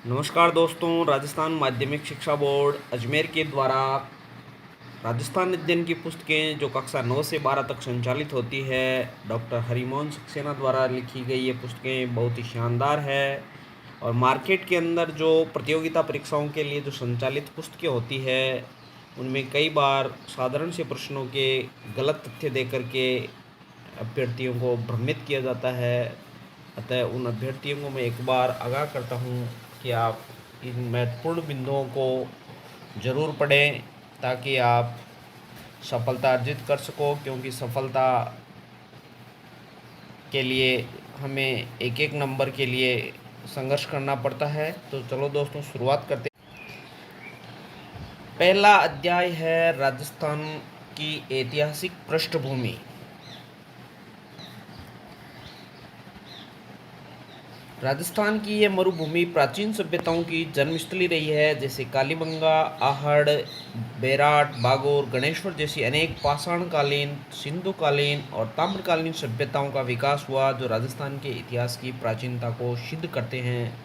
नमस्कार दोस्तों। राजस्थान माध्यमिक शिक्षा बोर्ड अजमेर के द्वारा राजस्थान अध्ययन की पुस्तकें जो कक्षा 9 से 12 तक संचालित होती है, डॉक्टर हरिमोहन सक्सेना द्वारा लिखी गई ये पुस्तकें बहुत ही शानदार है। और मार्केट के अंदर जो प्रतियोगिता परीक्षाओं के लिए जो संचालित पुस्तकें होती है, उनमें कई बार साधारण से प्रश्नों के गलत तथ्य दे करके अभ्यर्थियों को भ्रमित किया जाता है। अतः उन अभ्यर्थियों को मैं एक बार आगाह करता हूँ कि आप इन महत्वपूर्ण बिंदुओं को ज़रूर पढ़ें ताकि आप सफलता अर्जित कर सको, क्योंकि सफलता के लिए हमें एक एक नंबर के लिए संघर्ष करना पड़ता है। तो चलो दोस्तों, शुरुआत करते हैं। पहला अध्याय है राजस्थान की ऐतिहासिक पृष्ठभूमि। राजस्थान की ये मरुभूमि प्राचीन सभ्यताओं की जन्मस्थली रही है, जैसे कालीबंगा, आहड़, बेराट, बागोर, गणेश्वर जैसी अनेक पाषाणकालीन, सिंधुकालीन और ताम्रकालीन सभ्यताओं का विकास हुआ, जो राजस्थान के इतिहास की प्राचीनता को सिद्ध करते हैं।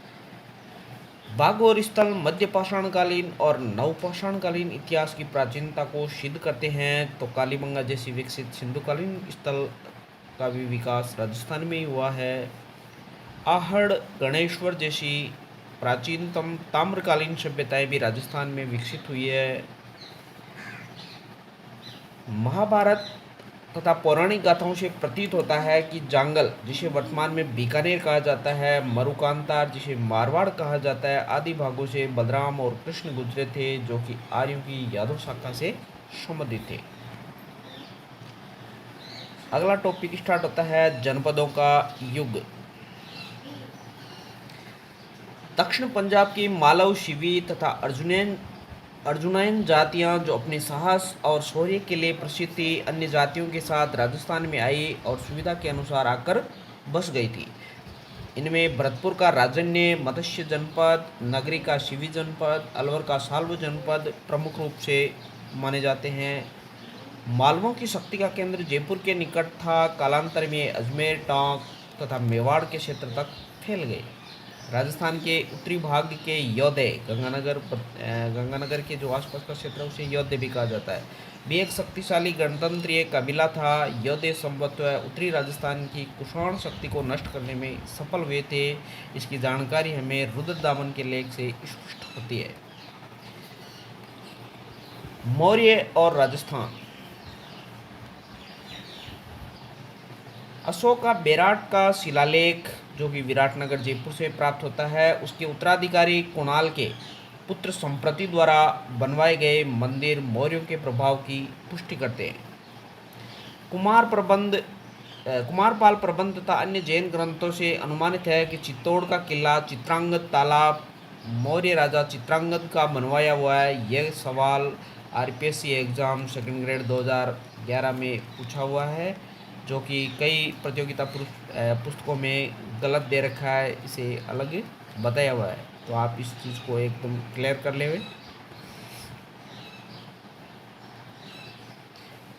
बागोर स्थल मध्य पाषाणकालीन और नवपाषाणकालीन इतिहास की प्राचीनता को सिद्ध करते हैं, तो कालीबंगा जैसी विकसित सिंधुकालीन स्थल का भी विकास राजस्थान में ही हुआ है। आहड़, गणेश्वर जैसी प्राचीनतम ताम्रकालीन सभ्यताएं भी राजस्थान में विकसित हुई है। महाभारत तथा पौराणिक गाथाओं से प्रतीत होता है कि जांगल, जिसे वर्तमान में बीकानेर कहा जाता है, मरुकांतार, जिसे मारवाड़ कहा जाता है, आदि भागों से बलराम और कृष्ण गुजरे थे, जो कि आर्यों की यादव शाखा से संबंधित थे। अगला टॉपिक स्टार्ट होता है जनपदों का युग। दक्षिण पंजाब की मालव, शिवी तथा अर्जुनैन जातियां, जो अपने साहस और शौर्य के लिए प्रसिद्ध थी, अन्य जातियों के साथ राजस्थान में आई और सुविधा के अनुसार आकर बस गई थी। इनमें भरतपुर का राजन्य मत्स्य जनपद, नगरी का शिवी जनपद, अलवर का साल्व जनपद प्रमुख रूप से माने जाते हैं। मालवों की शक्ति का केंद्र जयपुर के निकट था। कालांतर में अजमेर, टोंक तथा मेवाड़ के क्षेत्र तक फैल गए। राजस्थान के उत्तरी भाग के योधे गंगानगर के जो आसपास का क्षेत्र है उसे योधे भी कहा जाता है, भी एक शक्तिशाली गणतंत्रीय कबीला था। योधे संभवतः उत्तरी राजस्थान की कुषाण शक्ति को नष्ट करने में सफल हुए थे। इसकी जानकारी हमें रुद्रदामन के लेख से स्पष्ट होती है। मौर्य और राजस्थान। अशोका बेराट का शिलालेख, जो कि विराटनगर जयपुर से प्राप्त होता है, उसके उत्तराधिकारी कुणाल के पुत्र संप्रति द्वारा बनवाए गए मंदिर मौर्यों के प्रभाव की पुष्टि करते हैं। कुमारपाल प्रबंध तथा अन्य जैन ग्रंथों से अनुमानित है कि चित्तौड़ का किला चित्रांगद तालाब मौर्य राजा चित्रांगद का बनवाया हुआ है। यह सवाल आरपीएससी एग्ज़ाम सेकंड ग्रेड 2011 में पूछा हुआ है, जो कि कई प्रतियोगिता पुस्तकों में गलत दे रखा है, इसे अलग बताया हुआ है, तो आप इस चीज़ को एकदम क्लियर कर लेंगे।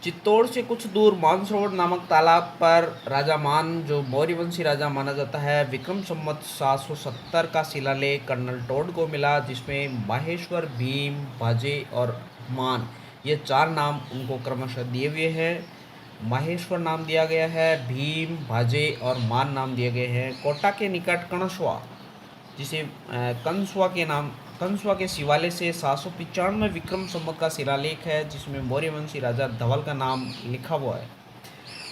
चित्तौड़ से कुछ दूर मानसरोवर नामक तालाब पर राजा मान, जो मौर्य वंशी राजा माना जाता है, विक्रम संवत 770 का शिलालेख कर्नल टोड को मिला, जिसमें माहेश्वर, भीम, भाजे और मान, ये 4 नाम उनको क्रमशः दिए हुए हैं। माहेश्वर नाम दिया गया है, भीम, भाजे और मान नाम दिए गए हैं। कोटा के निकट कणसवा, जिसे कंसवा के शिवालय से 795 विक्रम संवत का शिलालेख है, जिसमें मौर्य वंशी राजा धवल का नाम लिखा हुआ है।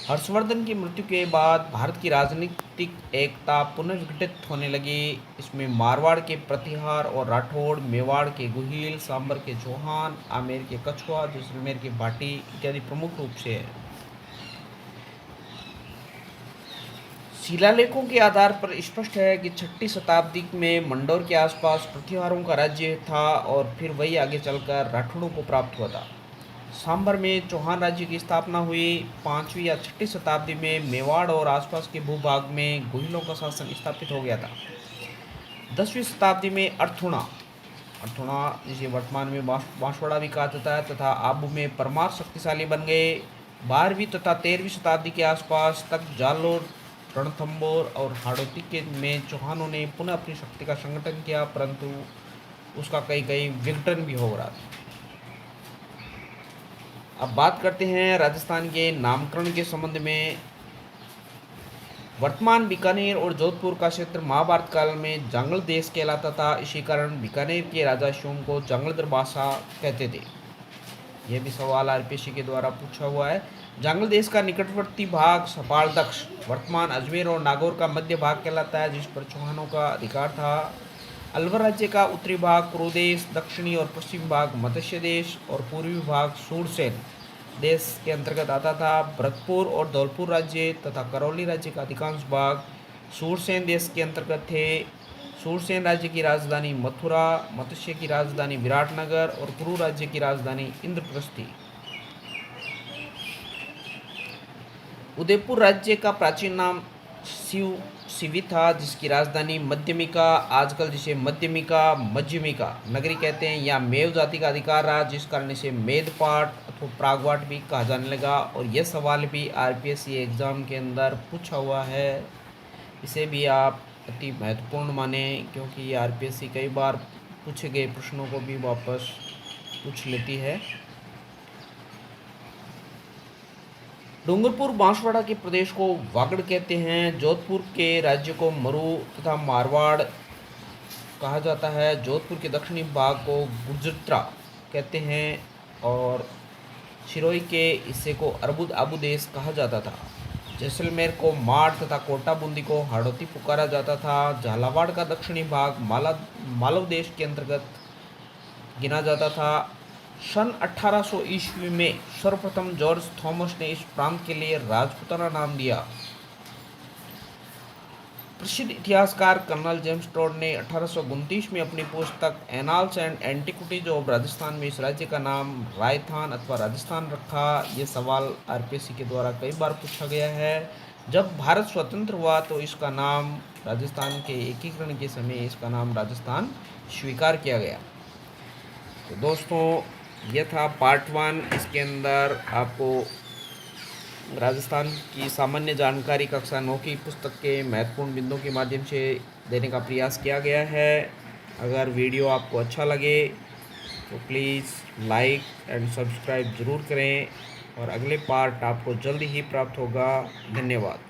हर्षवर्धन की मृत्यु के बाद भारत की राजनीतिक एकता पुनर्विघटित होने लगी। इसमें मारवाड़ के प्रतिहार और राठौड़, मेवाड़ के गुहिल, सांबर के चौहान, आमेर के कछुआ, जैसलमेर के भाटी इत्यादि प्रमुख रूप से है। शिलालेखों के आधार पर स्पष्ट है कि 6ठी शताब्दी में मंडोर के आसपास प्रतिहारों का राज्य था और फिर वही आगे चलकर राठौड़ों को प्राप्त हुआ था। सांबर में चौहान राज्य की स्थापना हुई। 5वीं या 6ठी शताब्दी में मेवाड़ और आसपास के भूभाग में गुहिलों का शासन स्थापित हो गया था। 10वीं शताब्दी में अर्थुणा जिसे वर्तमान में बांसवाड़ा भी कहा जाता है, तथा आबू में परमार शक्तिशाली बन गए। 12वीं तथा 13वीं शताब्दी के आसपास तक जालोर रणथंभौर और हाड़ौती के में चौहानों ने पुनः अपनी शक्ति का संगठन किया, परंतु उसका कई कई विघटन भी हो रहा था। अब बात करते हैं राजस्थान के नामकरण के संबंध में। वर्तमान बीकानेर और जोधपुर का क्षेत्र महाभारत काल में जांगल देश कहलाता था। इसी कारण बीकानेर के राजा शिवम को जांगलधर भाषा कहते थे। यह भी सवाल आरपीएससी के द्वारा पूछा हुआ है। जांगल देश का निकटवर्ती भाग सपाल दक्ष वर्तमान अजमेर और नागौर का मध्य भाग कहलाता है, जिस पर चौहानों का अधिकार था। अलवर राज्य का उत्तरी भाग कुरुदेश, दक्षिणी और पश्चिम भाग मत्स्य देश और पूर्वी भाग सूरसेन देश के अंतर्गत आता था। भरतपुर और धौलपुर राज्य तथा करौली राज्य का अधिकांश भाग सूरसेन देश के अंतर्गत थे। सूरसेन राज्य की राजधानी मथुरा, मत्स्य की राजधानी विराटनगर और कुरु राज्य की राजधानी इंद्रप्रस्थ थी। उदयपुर राज्य का प्राचीन नाम शिवी था, जिसकी राजधानी मध्यमिका, आजकल जिसे मध्यमिका नगरी कहते हैं, या मेव जाति का अधिकार रहा, जिस कारण इसे मेदपाट अथवा प्रागवाट भी कहा जाने लगा। और यह सवाल भी आरपीएससी एग्ज़ाम के अंदर पूछा हुआ है। इसे भी आप अति महत्वपूर्ण माने, क्योंकि ये आरपीएससी कई बार पूछे गए प्रश्नों को भी वापस पूछ लेती है। डूंगरपुर बांसवाड़ा के प्रदेश को वागड़ कहते हैं। जोधपुर के राज्य को मरु तथा मारवाड़ कहा जाता है। जोधपुर के दक्षिणी भाग को गुजरात कहते हैं और सिरोही के हिस्से को अरबुद आबू देश कहा जाता था। जैसलमेर को माड़ तथा कोटा बूंदी को हाड़ौती पुकारा जाता था। झालावाड़ का दक्षिणी भाग मालव देश के अंतर्गत गिना जाता था। सन 1800 ईस्वी में सर्वप्रथम जॉर्ज थॉमस ने इस प्रांत के लिए राजपुताना नाम दिया। प्रसिद्ध इतिहासकार कर्नल जेम्स टोड ने 1829 में अपनी पुस्तक annals and antiquities of Rajasthan में इस राज्य का नाम राजस्थान अथवा राजस्थान रखा। ये सवाल आरपीएससी के द्वारा कई बार पूछा गया है। जब भारत स्वतंत्र हुआ तो इसका नाम राजस्थान के एकीकरण के समय इसका नाम राजस्थान स्वीकार किया गया। तो दोस्तों, यह था पार्ट 1। इसके अंदर आपको राजस्थान की सामान्य जानकारी कक्षा 9 की पुस्तक के महत्वपूर्ण बिंदुओं के माध्यम से देने का प्रयास किया गया है। अगर वीडियो आपको अच्छा लगे तो प्लीज़ लाइक एंड सब्सक्राइब ज़रूर करें और अगले पार्ट आपको जल्दी ही प्राप्त होगा। धन्यवाद।